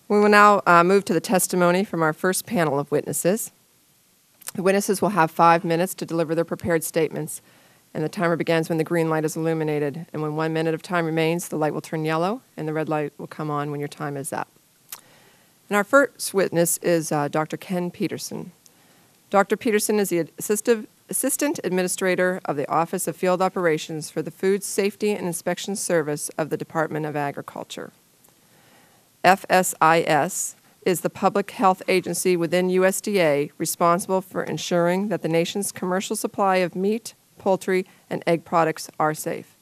We will now move to the testimony from our first panel of witnesses. The witnesses will have 5 minutes to deliver their prepared statements, and the timer begins when the green light is illuminated. And when 1 minute of time remains, the light will turn yellow, and the red light will come on when your time is up. And our first witness is Dr. Ken Petersen. Dr. Petersen is the Assistant Administrator of the Office of Field Operations for the Food Safety and Inspection Service of the Department of Agriculture. FSIS is the public health agency within USDA responsible for ensuring that the nation's commercial supply of meat, poultry, and egg products are safe.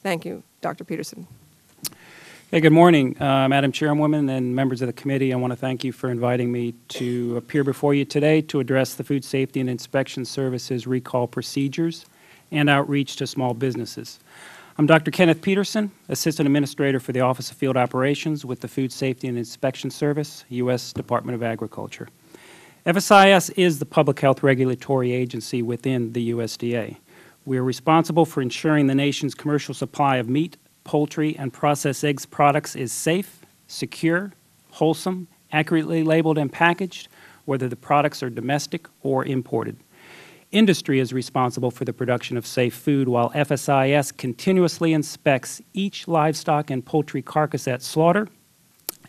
Thank you, Dr. Petersen. Hey, good morning, Madam Chairwoman and members of the committee. I want to thank you for inviting me to appear before you today to address the Food Safety and Inspection Service's recall procedures and outreach to small businesses. I'm Dr. Kenneth Petersen, Assistant Administrator for the Office of Field Operations with the Food Safety and Inspection Service, U.S. Department of Agriculture. FSIS is the public health regulatory agency within the USDA. We are responsible for ensuring the nation's commercial supply of meat, poultry, and processed eggs products is safe, secure, wholesome, accurately labeled and packaged, whether the products are domestic or imported. Industry is responsible for the production of safe food, while FSIS continuously inspects each livestock and poultry carcass at slaughter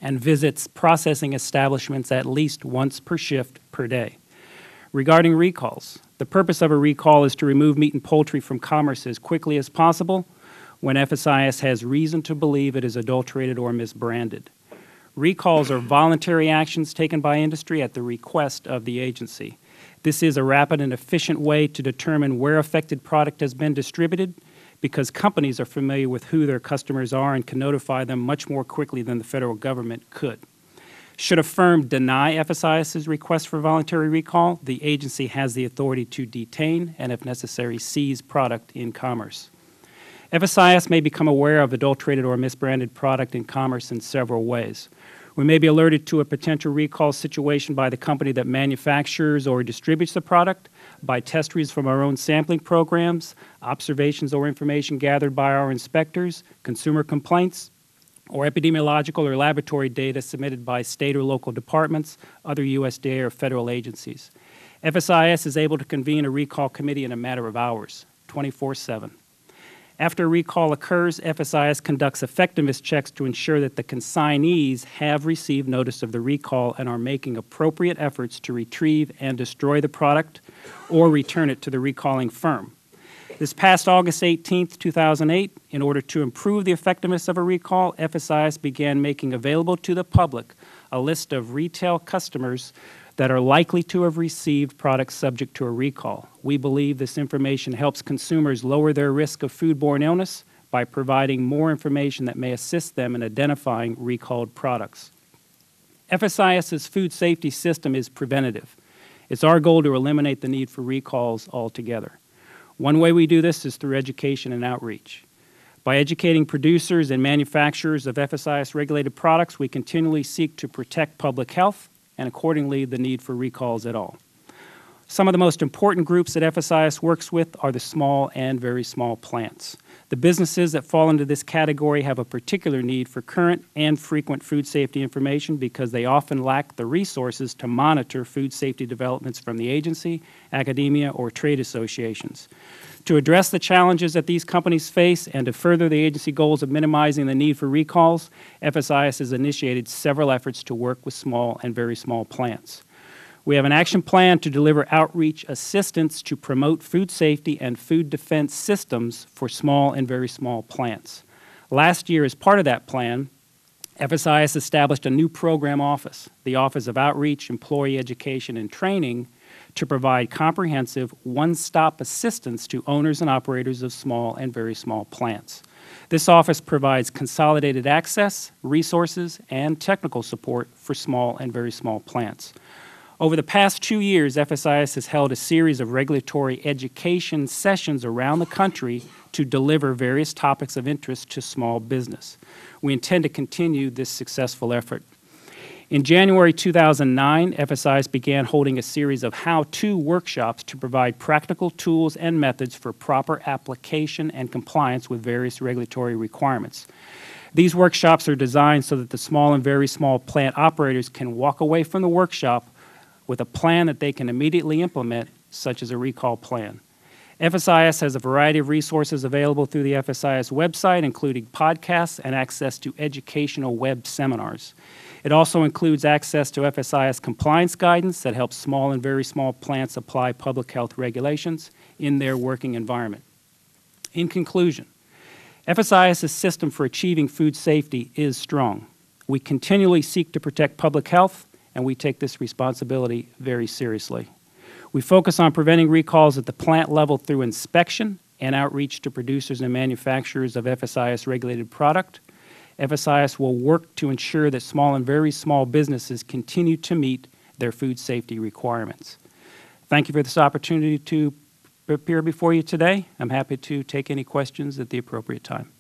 and visits processing establishments at least once per shift per day. Regarding recalls, the purpose of a recall is to remove meat and poultry from commerce as quickly as possible when FSIS has reason to believe it is adulterated or misbranded. Recalls are voluntary actions taken by industry at the request of the agency. This is a rapid and efficient way to determine where affected product has been distributed because companies are familiar with who their customers are and can notify them much more quickly than the federal government could. Should a firm deny FSIS's request for voluntary recall, the agency has the authority to detain and, if necessary, seize product in commerce. FSIS may become aware of adulterated or misbranded product in commerce in several ways. We may be alerted to a potential recall situation by the company that manufactures or distributes the product, by test results from our own sampling programs, observations or information gathered by our inspectors, consumer complaints, or epidemiological or laboratory data submitted by state or local departments, other USDA or federal agencies. FSIS is able to convene a recall committee in a matter of hours, 24/7. After a recall occurs, FSIS conducts effectiveness checks to ensure that the consignees have received notice of the recall and are making appropriate efforts to retrieve and destroy the product or return it to the recalling firm. This past August 18, 2008, in order to improve the effectiveness of a recall, FSIS began making available to the public a list of retail customers that are likely to have received products subject to a recall. We believe this information helps consumers lower their risk of foodborne illness by providing more information that may assist them in identifying recalled products. FSIS's food safety system is preventative. It's our goal to eliminate the need for recalls altogether. One way we do this is through education and outreach. By educating producers and manufacturers of FSIS-regulated products, we continually seek to protect public health and accordingly the need for recalls at all. Some of the most important groups that FSIS works with are the small and very small plants. The businesses that fall into this category have a particular need for current and frequent food safety information because they often lack the resources to monitor food safety developments from the agency, academia, or trade associations. To address the challenges that these companies face and to further the agency goals of minimizing the need for recalls, FSIS has initiated several efforts to work with small and very small plants. We have an action plan to deliver outreach assistance to promote food safety and food defense systems for small and very small plants. Last year, as part of that plan, FSIS established a new program office, the Office of Outreach, Employee Education, and Training, to provide comprehensive one-stop assistance to owners and operators of small and very small plants. This office provides consolidated access, resources, and technical support for small and very small plants. Over the past 2 years, FSIS has held a series of regulatory education sessions around the country to deliver various topics of interest to small business. We intend to continue this successful effort. In January 2009, FSIS began holding a series of how-to workshops to provide practical tools and methods for proper application and compliance with various regulatory requirements. These workshops are designed so that the small and very small plant operators can walk away from the workshop with a plan that they can immediately implement, such as a recall plan. FSIS has a variety of resources available through the FSIS website, including podcasts and access to educational web seminars. It also includes access to FSIS compliance guidance that helps small and very small plants apply public health regulations in their working environment. In conclusion, FSIS's system for achieving food safety is strong. We continually seek to protect public health, and we take this responsibility very seriously. We focus on preventing recalls at the plant level through inspection and outreach to producers and manufacturers of FSIS-regulated product. FSIS will work to ensure that small and very small businesses continue to meet their food safety requirements. Thank you for this opportunity to appear before you today. I'm happy to take any questions at the appropriate time.